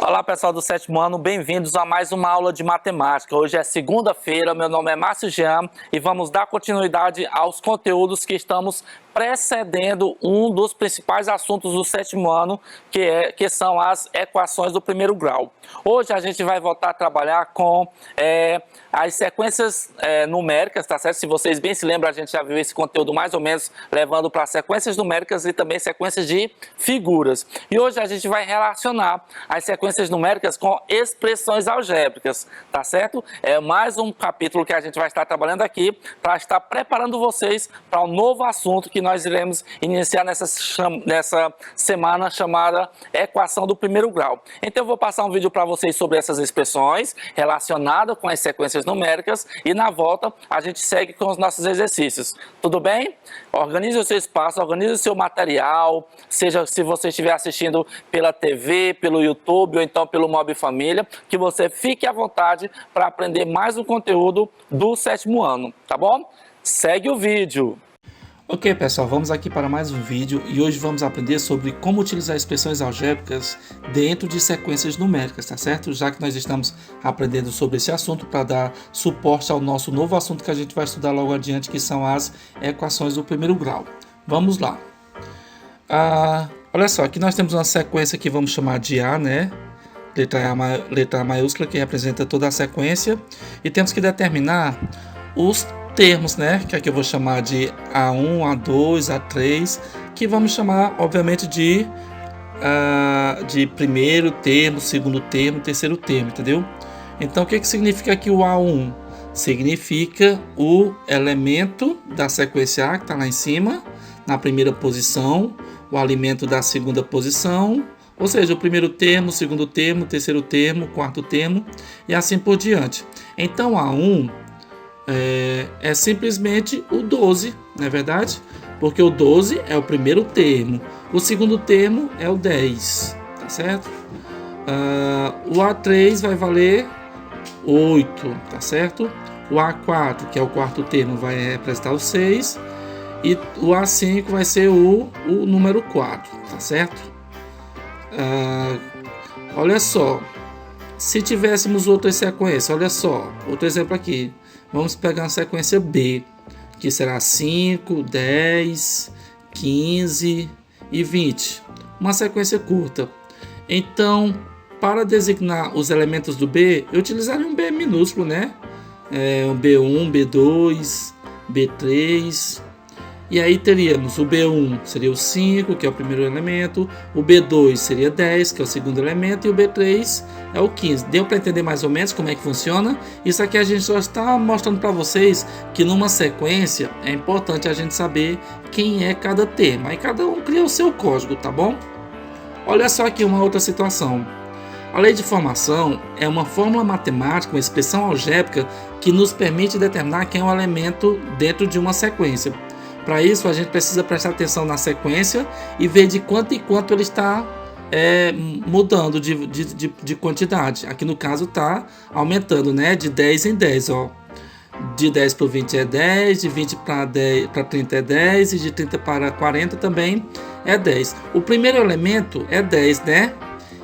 Olá pessoal do sétimo ano, bem-vindos a mais uma aula de matemática. Hoje é segunda-feira, meu nome é Márcio Jean e vamos dar continuidade aos conteúdos que estamos precedendo um dos principais assuntos do sétimo ano, que são as equações do primeiro grau. Hoje a gente vai voltar a trabalhar com as sequências numéricas, tá certo? Se vocês bem se lembram, a gente já viu esse conteúdo mais ou menos levando para sequências numéricas e também sequências de figuras. E hoje a gente vai relacionar as sequências numéricas com expressões algébricas, tá certo? É mais um capítulo que a gente vai estar trabalhando aqui para estar preparando vocês para um novo assunto que nós iremos iniciar nessa semana chamada equação do primeiro grau. Então eu vou passar um vídeo para vocês sobre essas expressões relacionadas com as sequências numéricas e na volta a gente segue com os nossos exercícios. Tudo bem? Organize o seu espaço, organize o seu material, seja se você estiver assistindo pela TV, pelo YouTube ou então pelo Mob Família, que você fique à vontade para aprender mais um conteúdo do sétimo ano, tá bom? Segue o vídeo! Ok pessoal, vamos aqui para mais um vídeo e hoje vamos aprender sobre como utilizar expressões algébricas dentro de sequências numéricas, tá certo? Já que nós estamos aprendendo sobre esse assunto para dar suporte ao nosso novo assunto que a gente vai estudar logo adiante, que são as equações do primeiro grau. Vamos lá. Olha só, aqui nós temos uma sequência que vamos chamar de A, né? Letra A maiúscula, que representa toda a sequência, e temos que determinar os termos, né, que aqui eu vou chamar de A1, A2, A3, que vamos chamar, obviamente, de primeiro termo, segundo termo, terceiro termo, entendeu? Então, o que significa aqui o A1? Significa o elemento da sequência A, que está lá em cima, na primeira posição, o alimento da segunda posição, ou seja, o primeiro termo, segundo termo, terceiro termo, quarto termo, e assim por diante. Então, A1 é simplesmente o 12, não é verdade? Porque o 12 é o primeiro termo, o segundo termo é o 10, tá certo? O A3 vai valer 8, tá certo? O A4, que é o quarto termo, vai representar o 6, e o A5 vai ser o número 4, tá certo? Olha só, se tivéssemos outras sequências, olha só, outro exemplo aqui. Vamos pegar a sequência B, que será 5, 10, 15 e 20. Uma sequência curta. Então, para designar os elementos do B, eu utilizaria um B minúsculo, né? Um B1, B2, B3. E aí teríamos o B1 seria o 5, que é o primeiro elemento, o B2 seria 10, que é o segundo elemento, e o B3 é o 15. Deu para entender mais ou menos como é que funciona? Isso aqui a gente só está mostrando para vocês que numa sequência é importante a gente saber quem é cada termo. Aí cada um cria o seu código, tá bom? Olha só aqui uma outra situação. A lei de formação é uma fórmula matemática, uma expressão algébrica que nos permite determinar quem é o elemento dentro de uma sequência. Para isso, a gente precisa prestar atenção na sequência e ver de quanto em quanto ele está mudando de quantidade. Aqui no caso está aumentando, né? De 10 em 10. Ó. De 10 para 20 é 10, de 20 para 30 é 10 e de 30 para 40 também é 10. O primeiro elemento é 10, né?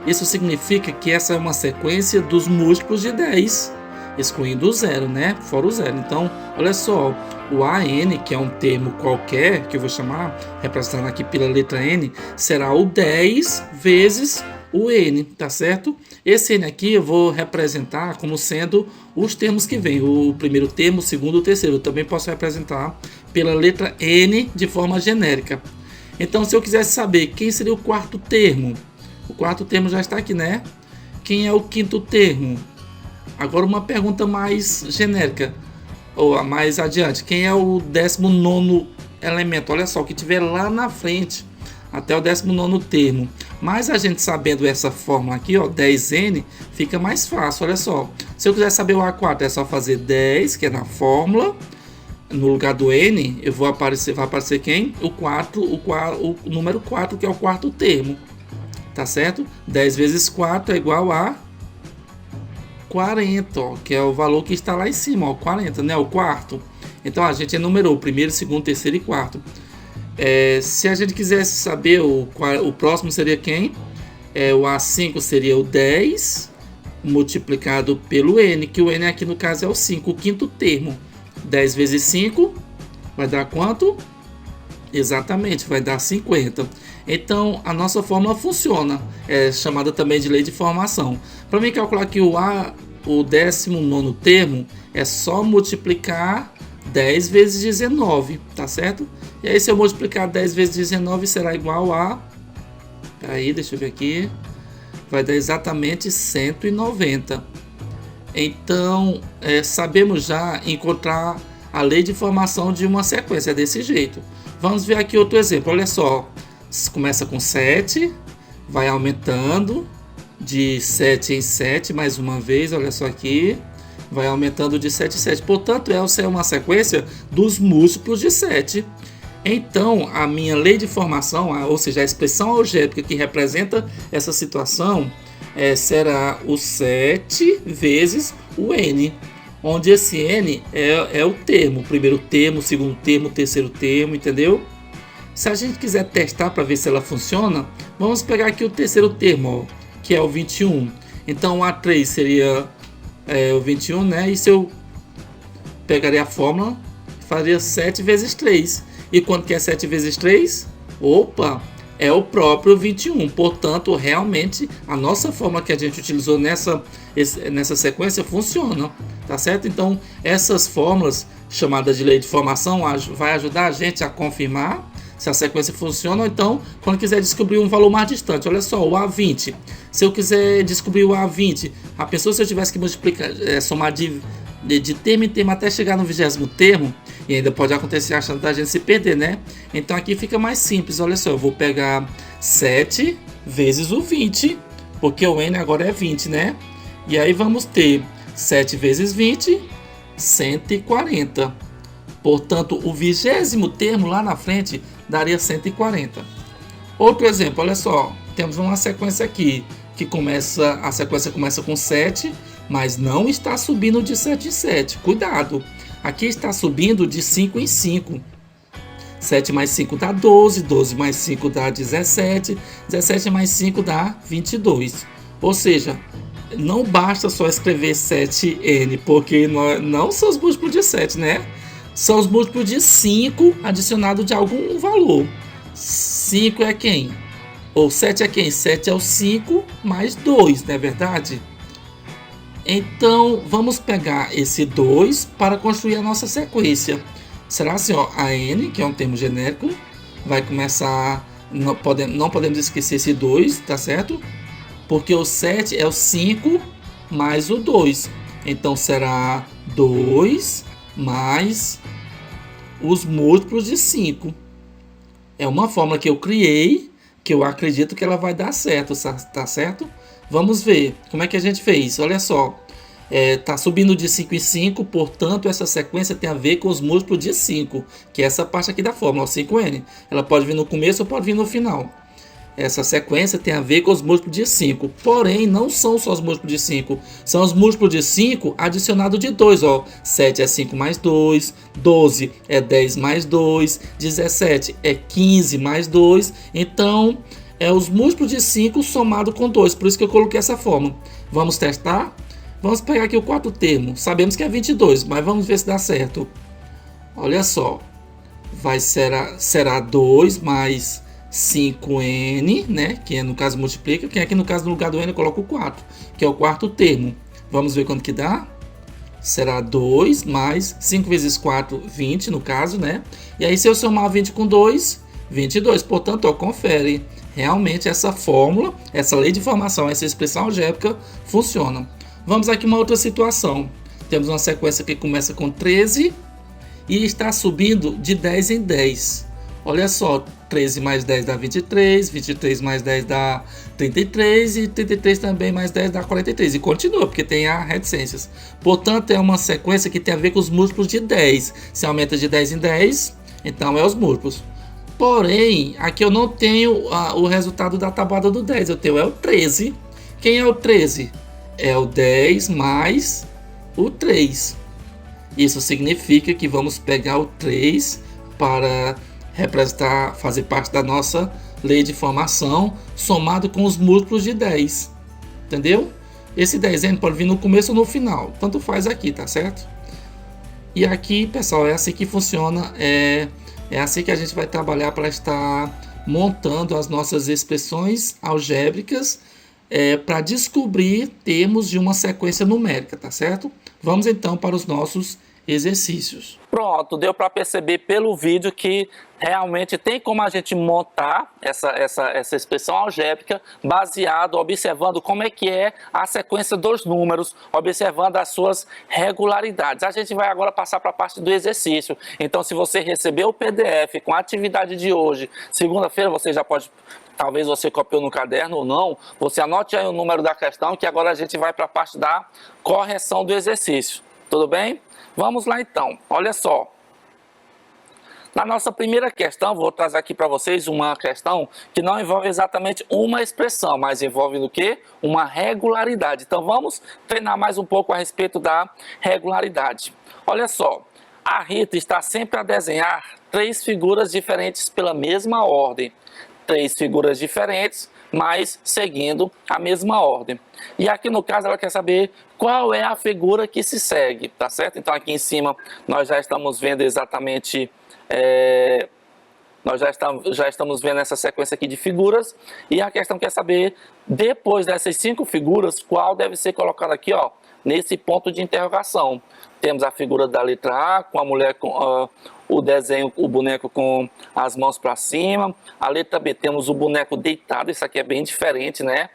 Isso significa que essa é uma sequência dos múltiplos de 10, excluindo o zero, né? Fora o zero. Então, olha só, o AN, que é um termo qualquer, que eu vou chamar, representando aqui pela letra N, será o 10 vezes o N, tá certo? Esse N aqui eu vou representar como sendo os termos que vêm, o primeiro termo, o segundo e o terceiro. Eu também posso representar pela letra N de forma genérica. Então, se eu quisesse saber quem seria o quarto termo, o quarto termo já está aqui, né? Quem é o quinto termo? Agora uma pergunta mais genérica, ou mais adiante. Quem é o 19º elemento? Olha só, o que tiver lá na frente, até o 19º termo. Mas a gente sabendo essa fórmula aqui, ó, 10N, fica mais fácil, olha só. Se eu quiser saber o A4, é só fazer 10, que é na fórmula. No lugar do N, vai aparecer quem? O número 4, que é o quarto termo. Tá certo? 10 vezes 4 é igual a 40, ó, que é o valor que está lá em cima, ó, 40, né? O quarto. Então a gente enumerou o primeiro, segundo, terceiro e quarto. Se a gente quisesse saber o próximo seria quem? O A5 seria o 10 multiplicado pelo N, que o N aqui no caso é o 5, o quinto termo. 10 vezes 5 vai dar quanto? Exatamente, vai dar 50. Então, a nossa fórmula funciona. É chamada também de lei de formação. Para mim calcular que o 19º termo, é só multiplicar 10 vezes 19, tá certo? E aí, se eu multiplicar 10 vezes 19, será igual a... Peraí, deixa eu ver aqui. Vai dar exatamente 190. Então, sabemos já encontrar a lei de formação de uma sequência desse jeito. Vamos ver aqui outro exemplo. Olha só. Começa com 7, vai aumentando de 7 em 7 mais uma vez. Olha só aqui. Vai aumentando de 7 em 7. Portanto, essa é uma sequência dos múltiplos de 7. Então, a minha lei de formação, ou seja, a expressão algébrica que representa essa situação, será o 7 vezes o N, onde esse N é o termo, o primeiro termo, o segundo termo, o terceiro termo, entendeu? Se a gente quiser testar para ver se ela funciona, vamos pegar aqui o terceiro termo, ó, que é o 21. Então, o A3 seria o 21, né? E se eu pegaria a fórmula, faria 7 vezes 3. E quanto que é 7 vezes 3? Opa! É o próprio 21. Portanto, realmente, a nossa fórmula que a gente utilizou nessa sequência funciona. Tá certo? Então, essas fórmulas, chamadas de lei de formação, vai ajudar a gente a confirmar se a sequência funciona. Ou então, quando quiser descobrir um valor mais distante. Olha só, o A20. Se eu quiser descobrir o A20, a pessoa, se eu tivesse que multiplicar, somar de termo em termo até chegar no 20º termo, e ainda pode acontecer achando da gente se perder, né? Então aqui fica mais simples. Olha só, eu vou pegar 7 vezes o 20, porque o N agora é 20, né? E aí vamos ter 7 vezes 20, 140. Portanto, o 20º termo lá na frente daria 140. Outro exemplo, olha só, temos uma sequência aqui que a sequência começa com 7, mas não está subindo de 7 em 7. Cuidado! Aqui está subindo de 5 em 5. 7 mais 5 dá 12, 12 mais 5 dá 17, 17 mais 5 dá 22. Ou seja, não basta só escrever 7n, porque não são os múltiplos de 7, né? São os múltiplos de 5 adicionado de algum valor. 5 é quem? Ou 7 é quem? 7 é o 5 mais 2, não é verdade? Então, vamos pegar esse 2 para construir a nossa sequência. Será assim, ó, a n, que é um termo genérico, vai começar... Não podemos esquecer esse 2, tá certo? Porque o 7 é o 5 mais o 2. Então, será 2 mais os múltiplos de 5. É uma fórmula que eu criei, que eu acredito que ela vai dar certo, tá certo? Vamos ver como é que a gente fez. Olha só, está subindo de 5 em 5, portanto essa sequência tem a ver com os múltiplos de 5, que é essa parte aqui da fórmula, o 5n. Ela pode vir no começo ou pode vir no final. Essa sequência tem a ver com os múltiplos de 5, porém não são só os múltiplos de 5, são os múltiplos de 5 adicionado de 2, ó. 7 é 5 mais 2, 12 é 10 mais 2, 17 é 15 mais 2, então é os múltiplos de 5 somado com 2, por isso que eu coloquei essa fórmula. Vamos testar? Vamos pegar aqui o quarto termo, sabemos que é 22, mas vamos ver se dá certo. Olha só, será 2 mais 5n, né? Que no caso multiplica, que aqui no caso no lugar do n eu coloco o 4, que é o quarto termo. Vamos ver quanto que dá? Será 2 mais 5 vezes 4, 20 no caso, né? E aí se eu somar 20 com 2, 22. Portanto, ó, confere. Realmente essa fórmula, essa lei de formação, essa expressão algébrica funciona. Vamos aqui uma outra situação. Temos uma sequência que começa com 13 e está subindo de 10 em 10. Olha só, 13 mais 10 dá 23, 23 mais 10 dá 33 e 33 também mais 10 dá 43. E continua, porque tem a reticências. Portanto, é uma sequência que tem a ver com os múltiplos de 10. Se aumenta de 10 em 10, então é os múltiplos. Porém, aqui eu não tenho o resultado da tabuada do 10, eu tenho o 13. Quem é o 13? É o 10 mais o 3. Isso significa que vamos pegar o 3 para representar, fazer parte da nossa lei de formação, somado com os múltiplos de 10. Entendeu? Esse desenho pode vir no começo ou no final. Tanto faz aqui, tá certo? E aqui, pessoal, é assim que funciona. É assim que a gente vai trabalhar para estar montando as nossas expressões algébricas para descobrir termos de uma sequência numérica, tá certo? Vamos então para os nossos exercícios. Pronto, deu para perceber pelo vídeo que realmente tem como a gente montar essa expressão algébrica baseado, observando como é que é a sequência dos números, observando as suas regularidades. A gente vai agora passar para a parte do exercício. Então, se você recebeu o PDF com a atividade de hoje, segunda-feira, você já pode, talvez você copiou no caderno ou não, você anote aí o número da questão, que agora a gente vai para a parte da correção do exercício. Tudo bem? Vamos lá então, olha só. Na nossa primeira questão, vou trazer aqui para vocês uma questão que não envolve exatamente uma expressão, mas envolve o quê? Uma regularidade. Então vamos treinar mais um pouco a respeito da regularidade. Olha só, a Rita está sempre a desenhar 3 figuras diferentes pela mesma ordem. 3 figuras diferentes, mas seguindo a mesma ordem. E aqui no caso ela quer saber qual é a figura que se segue, tá certo? Então aqui em cima nós já estamos vendo exatamente, nós já estamos vendo essa sequência aqui de figuras, e a questão quer saber, depois dessas 5 figuras, qual deve ser colocada aqui, ó, nesse ponto de interrogação. Temos a figura da letra A, com a mulher com o desenho, o boneco com as mãos para cima. A letra B temos o boneco deitado, isso aqui é bem diferente, né?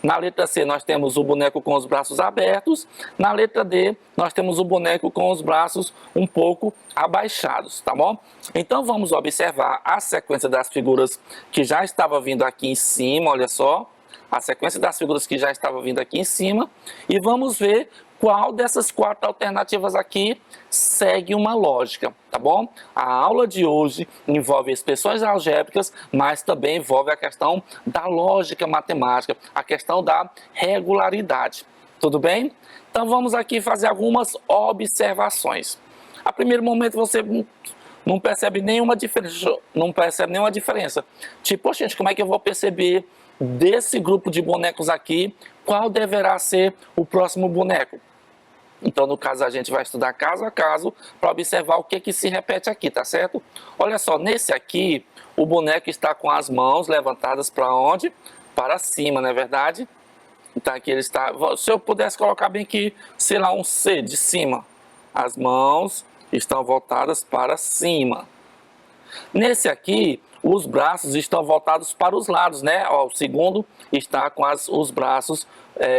Na letra C nós temos o boneco com os braços abertos. Na letra D nós temos o boneco com os braços um pouco abaixados, tá bom? Então vamos observar a sequência das figuras que já estava vindo aqui em cima, olha só. A sequência das figuras que já estava vindo aqui em cima. E vamos ver qual dessas 4 alternativas aqui segue uma lógica, tá bom? A aula de hoje envolve expressões algébricas, mas também envolve a questão da lógica matemática, a questão da regularidade, tudo bem? Então vamos aqui fazer algumas observações. A primeiro momento você não percebe nenhuma diferença, Tipo, poxa, gente, como é que eu vou perceber desse grupo de bonecos aqui qual deverá ser o próximo boneco? Então, no caso, a gente vai estudar caso a caso para observar o que se repete aqui, tá certo? Olha só, nesse aqui, o boneco está com as mãos levantadas para onde? Para cima, não é verdade? Então, aqui ele está... Se eu pudesse colocar bem aqui, sei lá, um C de cima. As mãos estão voltadas para cima. Nesse aqui, os braços estão voltados para os lados, né? Ó, o segundo está com os braços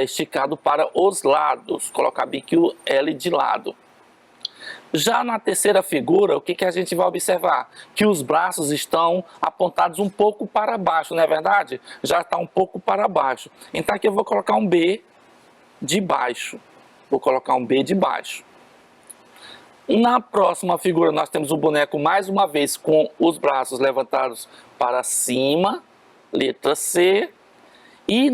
esticados para os lados. Colocar bem aqui o L de lado. Já na terceira figura, o que a gente vai observar? Que os braços estão apontados um pouco para baixo, não é verdade? Já está um pouco para baixo. Então aqui eu vou colocar um B de baixo. Vou colocar um B de baixo. Na próxima figura nós temos o boneco mais uma vez com os braços levantados para cima, letra C, e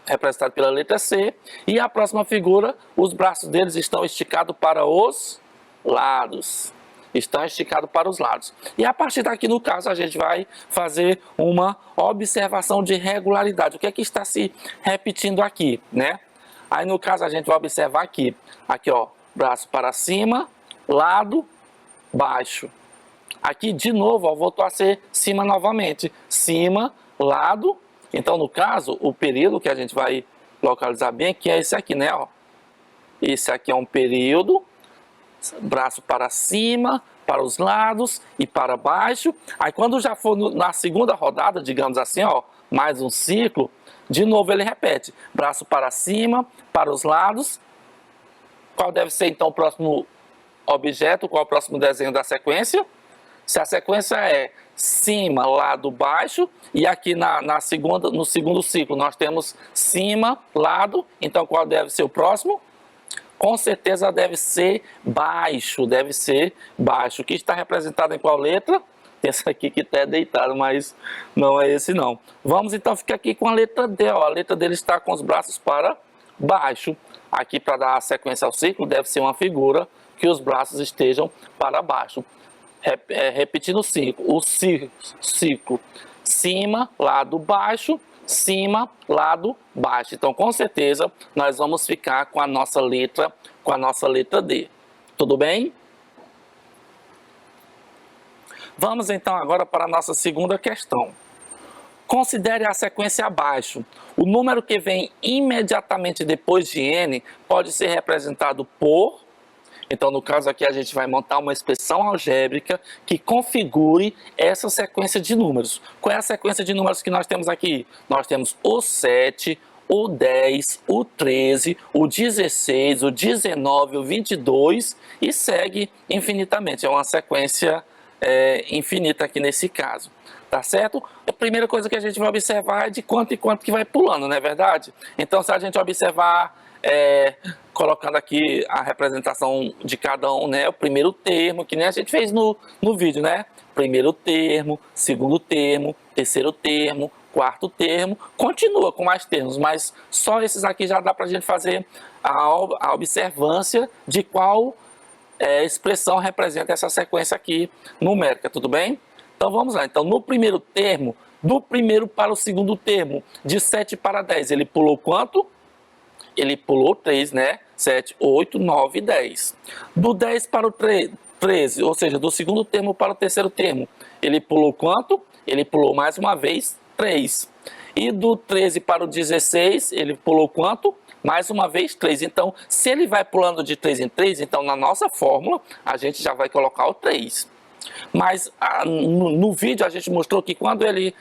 representado pela letra C, e a próxima figura, os braços deles estão esticados para os lados. Estão esticados para os lados. E a partir daqui, no caso, a gente vai fazer uma observação de regularidade. O que é que está se repetindo aqui, né? Aí, no caso, a gente vai observar aqui, ó, braço para cima, lado, baixo. Aqui, de novo, ó, voltou a ser cima novamente. Cima, lado. Então, no caso, o período que a gente vai localizar bem aqui é esse aqui, né? Ó. Esse aqui é um período, braço para cima, para os lados e para baixo. Aí, quando já for na segunda rodada, digamos assim, ó, mais um ciclo, de novo ele repete, braço para cima, para os lados. Qual deve ser então o próximo objeto, qual é o próximo desenho da sequência? Se a sequência é cima, lado, baixo, e aqui no segundo ciclo nós temos cima, lado, então qual deve ser o próximo? Com certeza deve ser baixo, que está representado em qual letra? Esse aqui que está deitado, mas não é esse não. Vamos então ficar aqui com a letra D, ó. A letra dele está com os braços para baixo. Aqui, para dar a sequência ao ciclo, deve ser uma figura que os braços estejam para baixo. repetindo o ciclo. Cima, lado baixo, cima, lado baixo. Então, com certeza, nós vamos ficar com a nossa letra D. Tudo bem? Vamos então agora para a nossa segunda questão. Considere a sequência abaixo. O número que vem imediatamente depois de n pode ser representado por... Então, no caso aqui, a gente vai montar uma expressão algébrica que configure essa sequência de números. Qual é a sequência de números que nós temos aqui? Nós temos o 7, o 10, o 13, o 16, o 19, o 22 e segue infinitamente. É uma sequência infinita aqui nesse caso. Tá certo? A primeira coisa que a gente vai observar é de quanto em quanto que vai pulando, não é verdade? Então, se a gente observar, colocando aqui a representação de cada um, né? O primeiro termo, que nem a gente fez no vídeo, né? Primeiro termo, segundo termo, terceiro termo, quarto termo, continua com mais termos, mas só esses aqui já dá para a gente fazer a observância de qual expressão representa essa sequência aqui numérica, tudo bem? Então vamos lá, então no primeiro termo, do primeiro para o segundo termo, de 7 para 10, ele pulou quanto? Ele pulou 3, né? 7, 8, 9, 10. Do 10 para o 13, ou seja, do segundo termo para o terceiro termo, ele pulou quanto? Ele pulou mais uma vez 3. E do 13 para o 16, ele pulou quanto? Mais uma vez 3. Então, se ele vai pulando de 3 em 3, então na nossa fórmula, a gente já vai colocar o 3. Mas no vídeo a gente mostrou que quando ele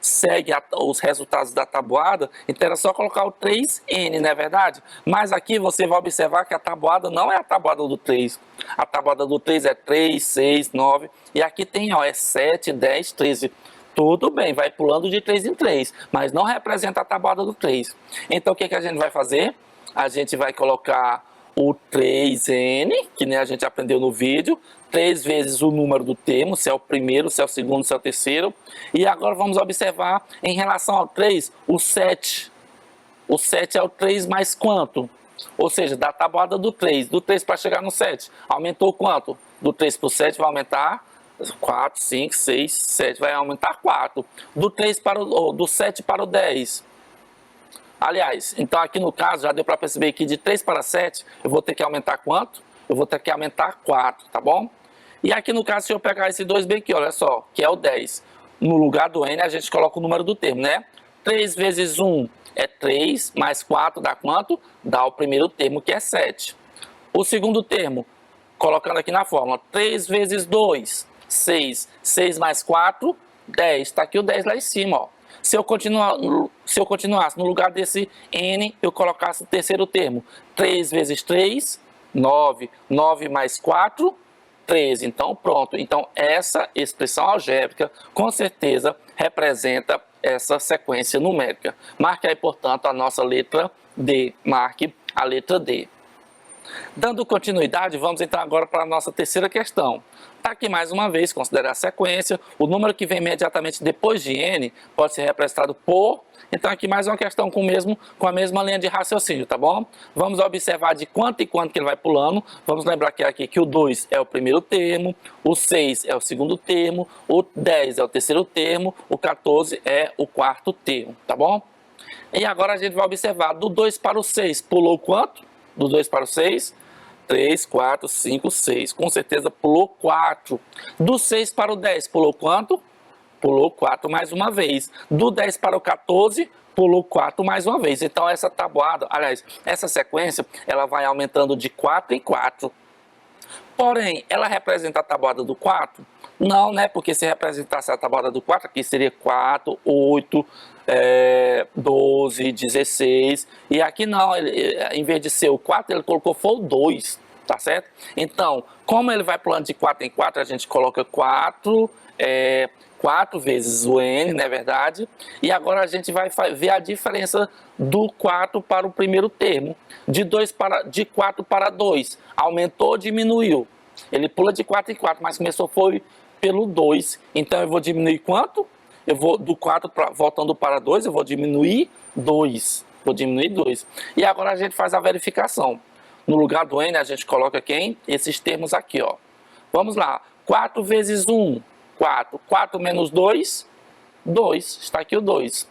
segue os resultados da tabuada, então era só colocar o 3n, não é verdade? Mas aqui você vai observar que a tabuada não é a tabuada do 3. A tabuada do 3 é 3, 6, 9. E aqui tem, ó, é 7, 10, 13. Tudo bem, vai pulando de 3 em 3, mas não representa a tabuada do 3. Então o que a gente vai fazer? A gente vai colocar o 3n, que nem a gente aprendeu no vídeo, 3 vezes o número do termo, se é o primeiro, se é o segundo, se é o terceiro. E agora vamos observar, em relação ao 3, o 7. O 7 é o 3 mais quanto? Ou seja, da tabuada do 3. Do 3 para chegar no 7, aumentou quanto? Do 3 para o 7 vai aumentar 4, 5, 6, 7. Vai aumentar 4. Do 7 para o 10. Aliás, então aqui no caso, já deu para perceber que de 3 para 7, eu vou ter que aumentar quanto? Eu vou ter que aumentar 4, tá bom? E aqui no caso, se eu pegar esse 2 bem aqui, olha só, que é o 10. No lugar do n, a gente coloca o número do termo, né? 3 vezes 1 é 3, mais 4 dá quanto? Dá o primeiro termo, que é 7. O segundo termo, colocando aqui na fórmula, 3 vezes 2, 6. 6 mais 4, 10. Está aqui o 10 lá em cima, ó. Se eu continuasse no lugar desse n, eu colocasse o terceiro termo. 3 vezes 3, 9. 9 mais 4, 13. Então, pronto. Então, essa expressão algébrica, com certeza, representa essa sequência numérica. Marque aí, portanto, a nossa letra D. Marque a letra D. Dando continuidade, vamos então agora para a nossa terceira questão. Está aqui mais uma vez, considerar a sequência. O número que vem imediatamente depois de n pode ser representado por... Então aqui mais uma questão com a mesma linha de raciocínio, tá bom? Vamos observar de quanto em quanto que ele vai pulando. Vamos lembrar aqui que o 2 é o primeiro termo, o 6 é o segundo termo, o 10 é o terceiro termo, o 14 é o quarto termo, tá bom? E agora a gente vai observar do 2 para o 6, pulou quanto? Do 2 para o 6, 3, 4, 5, 6. Com certeza pulou 4. Do 6 para o 10, pulou quanto? Pulou 4 mais uma vez. Do 10 para o 14, pulou 4 mais uma vez. Então essa tabuada, aliás, essa sequência, ela vai aumentando de 4 em 4. Porém, ela representa a tabuada do 4? Não, né? Porque se representasse a tabuada do 4, aqui seria 4, 8, 12, 16. E aqui não, em vez de ser o 4, ele colocou foi o 2, tá certo? Então, como ele vai pulando de 4 em 4, a gente coloca 4 vezes o n, não é verdade? E agora a gente vai ver a diferença do 4 para o primeiro termo. De 4 para 2, aumentou ou diminuiu? Ele pula de 4 em 4, mas começou foi pelo 2. Então eu vou diminuir quanto? Eu vou do 4 voltando para 2, eu vou diminuir 2. Vou diminuir 2. E agora a gente faz a verificação. No lugar do n, a gente coloca quem? Esses termos aqui, ó. Vamos lá. 4 vezes 1, 4. 4 menos 2, 2. Está aqui o 2.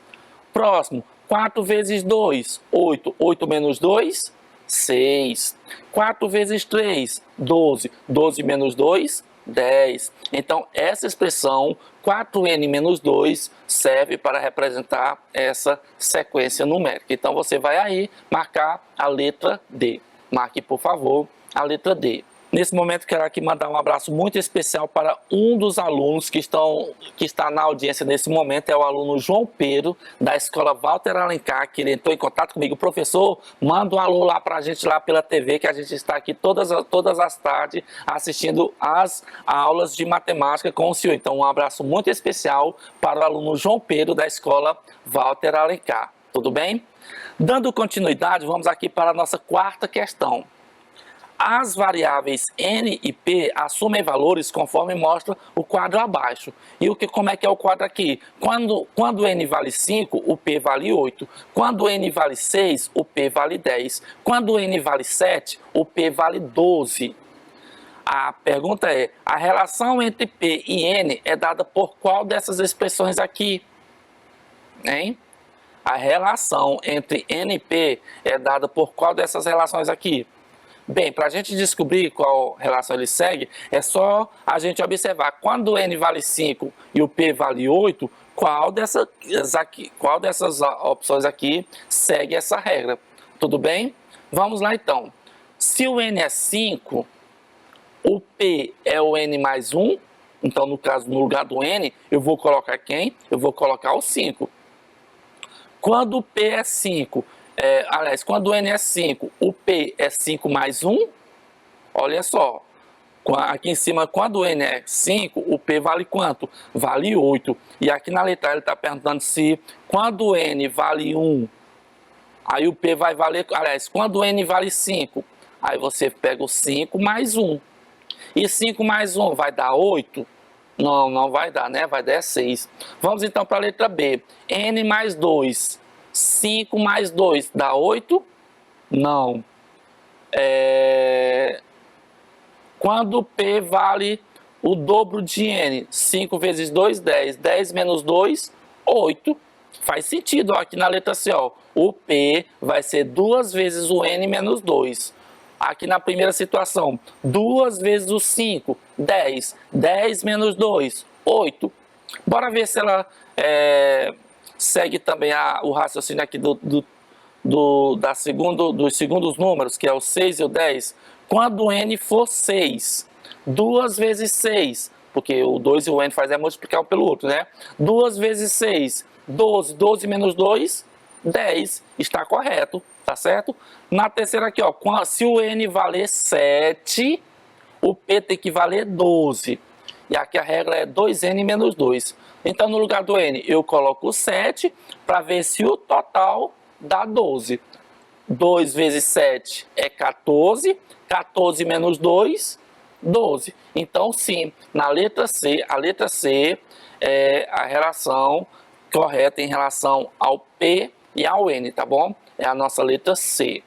Próximo. 4 vezes 2, 8. 8 menos 2, 6. 4 vezes 3, 12. 12 menos 2, 10. Então, essa expressão 4n menos 2 serve para representar essa sequência numérica. Então, você vai aí marcar a letra D. Marque, por favor, a letra D. Nesse momento, quero aqui mandar um abraço muito especial para um dos alunos que está na audiência nesse momento, é o aluno João Pedro, da escola Walter Alencar, que ele entrou em contato comigo. Professor, manda um alô lá para a gente lá pela TV, que a gente está aqui todas as tardes assistindo as aulas de matemática com o senhor. Então, um abraço muito especial para o aluno João Pedro, da escola Walter Alencar. Tudo bem? Dando continuidade, vamos aqui para a nossa quarta questão. As variáveis n e p assumem valores conforme mostra o quadro abaixo. E como é que é o quadro aqui? Quando n vale 5, o p vale 8. Quando n vale 6, o p vale 10. Quando n vale 7, o p vale 12. A pergunta é, a relação entre p e n é dada por qual dessas expressões aqui? Hein? A relação entre n e p é dada por qual dessas relações aqui? Bem, para a gente descobrir qual relação ele segue, é só a gente observar. Quando n vale 5 e o p vale 8, qual dessas opções aqui segue essa regra? Tudo bem? Vamos lá então. Se o n é 5, o p é o n mais 1. Então, no caso, no lugar do n, eu vou colocar quem? Eu vou colocar o 5. Quando o p é 5... quando o n é 5, o p é 5 mais 1, olha só, aqui em cima, quando o n é 5, o p vale quanto? Vale 8. E aqui na letra ele está perguntando se quando o n vale 1, aí o p vai valer, quando o n vale 5, aí você pega o 5 mais 1. E 5 mais 1 vai dar 8? Não, não vai dar, né? Vai dar 6. Vamos então para a letra B. N mais 2. 5 mais 2 dá 8? Não. Quando P vale o dobro de N, 5 vezes 2, 10. 10 menos 2, 8. Faz sentido ó, aqui na letra C. Ó. O P vai ser 2 vezes o N menos 2. Aqui na primeira situação, 2 vezes o 5, 10. 10 menos 2, 8. Bora ver se ela segue também o raciocínio aqui dos segundos números, que é o 6 e o 10. Quando o N for 6, 2 vezes 6, porque o 2 e o N faz multiplicar um pelo outro, né? 2 vezes 6, 12. 12 menos 2, 10. Está correto, tá certo? Na terceira aqui, ó, se o N valer 7, o P tem que valer 12. E aqui a regra é 2N menos 2. Então, no lugar do N, eu coloco 7 para ver se o total dá 12. 2 vezes 7 é 14. 14 menos 2, 12. Então, sim, na letra C, a letra C é a relação correta em relação ao P e ao N, tá bom? É a nossa letra C.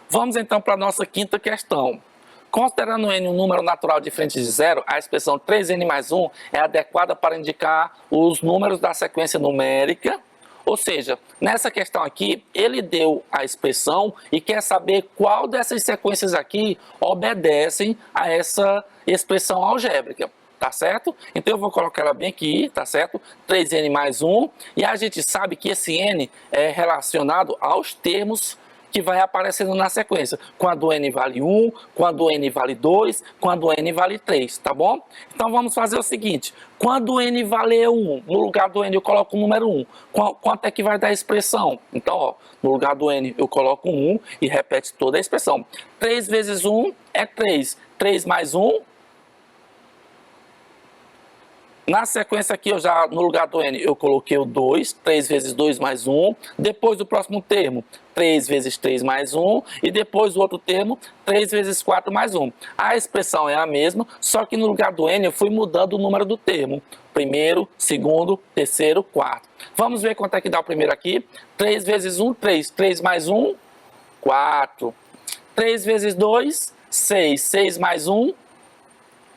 Vamos então para a nossa quinta questão. Considerando n um número natural diferente de zero, a expressão 3n mais 1 é adequada para indicar os números da sequência numérica. Ou seja, nessa questão aqui, ele deu a expressão e quer saber qual dessas sequências aqui obedecem a essa expressão algébrica. Tá certo? Então eu vou colocar ela bem aqui, tá certo? 3n mais 1. E a gente sabe que esse n é relacionado aos termos que vai aparecendo na sequência. Quando o n vale 1, quando o n vale 2, quando o n vale 3, tá bom? Então vamos fazer o seguinte, quando o n valer 1, no lugar do n eu coloco o número 1, quanto é que vai dar a expressão? Então, ó, no lugar do n eu coloco 1 e repete toda a expressão. 3 vezes 1 é 3, 3 mais 1, na sequência aqui, no lugar do n, eu coloquei o 2, 3 vezes 2 mais 1. Depois do próximo termo, 3 vezes 3 mais 1. E depois do outro termo, 3 vezes 4 mais 1. A expressão é a mesma, só que no lugar do n eu fui mudando o número do termo. Primeiro, segundo, terceiro, quarto. Vamos ver quanto é que dá o primeiro aqui. 3 vezes 1, 3. 3 mais 1, 4. 3 vezes 2, 6. 6 mais 1,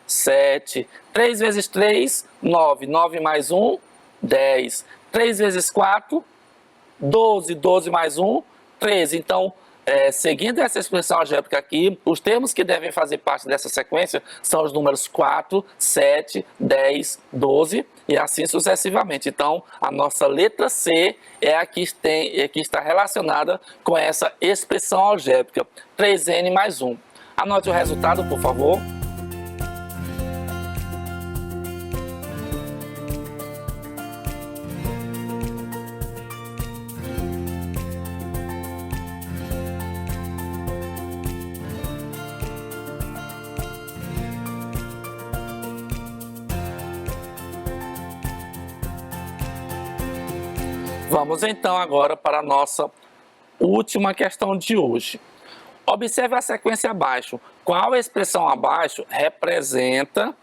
7. 3 vezes 3, 9. 9 mais 1, 10. 3 vezes 4, 12. 12 mais 1, 13. Então, seguindo essa expressão algébrica aqui, os termos que devem fazer parte dessa sequência são os números 4, 7, 10, 12 e assim sucessivamente. Então, a nossa letra C é a que está relacionada com essa expressão algébrica, 3n mais 1. Anote o resultado, por favor. Vamos então agora para a nossa última questão de hoje. Observe a sequência abaixo. Qual expressão abaixo representa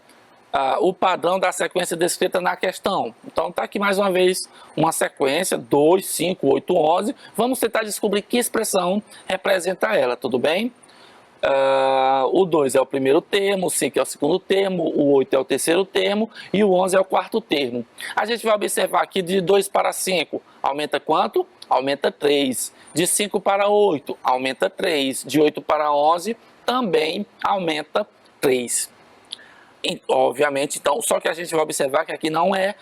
o padrão da sequência descrita na questão? Então está aqui mais uma vez uma sequência, 2, 5, 8, 11. Vamos tentar descobrir que expressão representa ela, tudo bem? O 2 é o primeiro termo, o 5 é o segundo termo, o 8 é o terceiro termo e o 11 é o quarto termo. A gente vai observar aqui de 2 para 5, aumenta quanto? Aumenta 3. De 5 para 8, aumenta 3. De 8 para 11, também aumenta 3. E, obviamente, então, só que a gente vai observar que aqui não é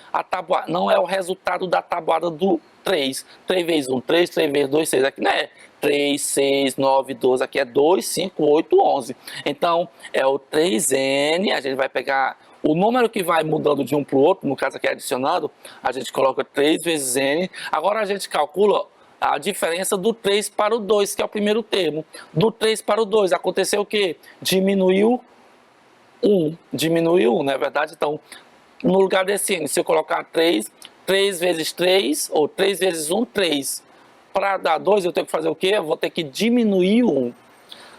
o resultado da tabuada do 3. 3 vezes 1, 3, 3 vezes 2, 6. Aqui não é 3, 6, 9, 12. Aqui é 2, 5, 8, 11. Então, é o 3n. A gente vai pegar o número que vai mudando de um para o outro. No caso aqui é adicionando. A gente coloca 3 vezes n. Agora a gente calcula a diferença do 3 para o 2, que é o primeiro termo. Do 3 para o 2, aconteceu o quê? Diminuiu 1, não é verdade? Então, no lugar desse n, se eu colocar 3, 3 vezes 3, ou 3 vezes 1, 3. Para dar 2, eu tenho que fazer o quê? Eu vou ter que diminuir 1.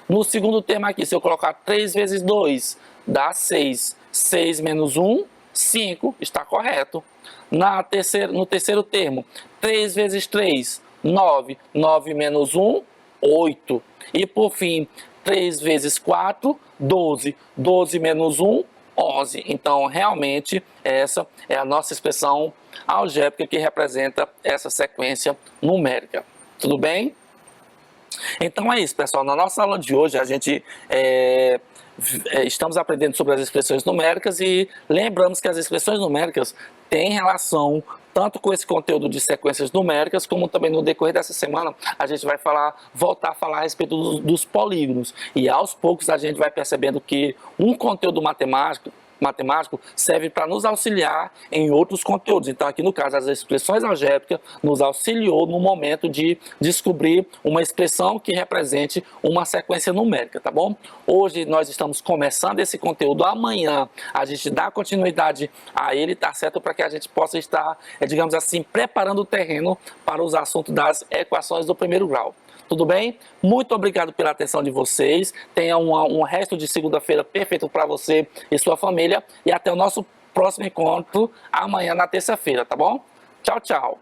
No segundo termo aqui, se eu colocar 3 vezes 2, dá 6. 6 menos 1, 5, está correto. No terceiro termo, 3 vezes 3, 9. 9 menos 1, 8. E por fim, 3 vezes 4, 12. 12 menos 1, 11. Então, realmente, essa é a nossa expressão algébrica que representa essa sequência numérica. Tudo bem? Então é isso, pessoal. Na nossa aula de hoje, a gente estamos aprendendo sobre as expressões numéricas e lembramos que as expressões numéricas têm relação tanto com esse conteúdo de sequências numéricas, como também no decorrer dessa semana a gente vai voltar a falar a respeito dos polígonos. E aos poucos a gente vai percebendo que um conteúdo matemático serve para nos auxiliar em outros conteúdos. Então aqui no caso as expressões algébricas nos auxiliou no momento de descobrir uma expressão que represente uma sequência numérica, tá bom? Hoje nós estamos começando esse conteúdo, amanhã a gente dá continuidade a ele, tá certo? Para que a gente possa estar, digamos assim, preparando o terreno para os assuntos das equações do primeiro grau. Tudo bem? Muito obrigado pela atenção de vocês. Tenha um resto de segunda-feira perfeito para você e sua família. E até o nosso próximo encontro amanhã na terça-feira, tá bom? Tchau, tchau.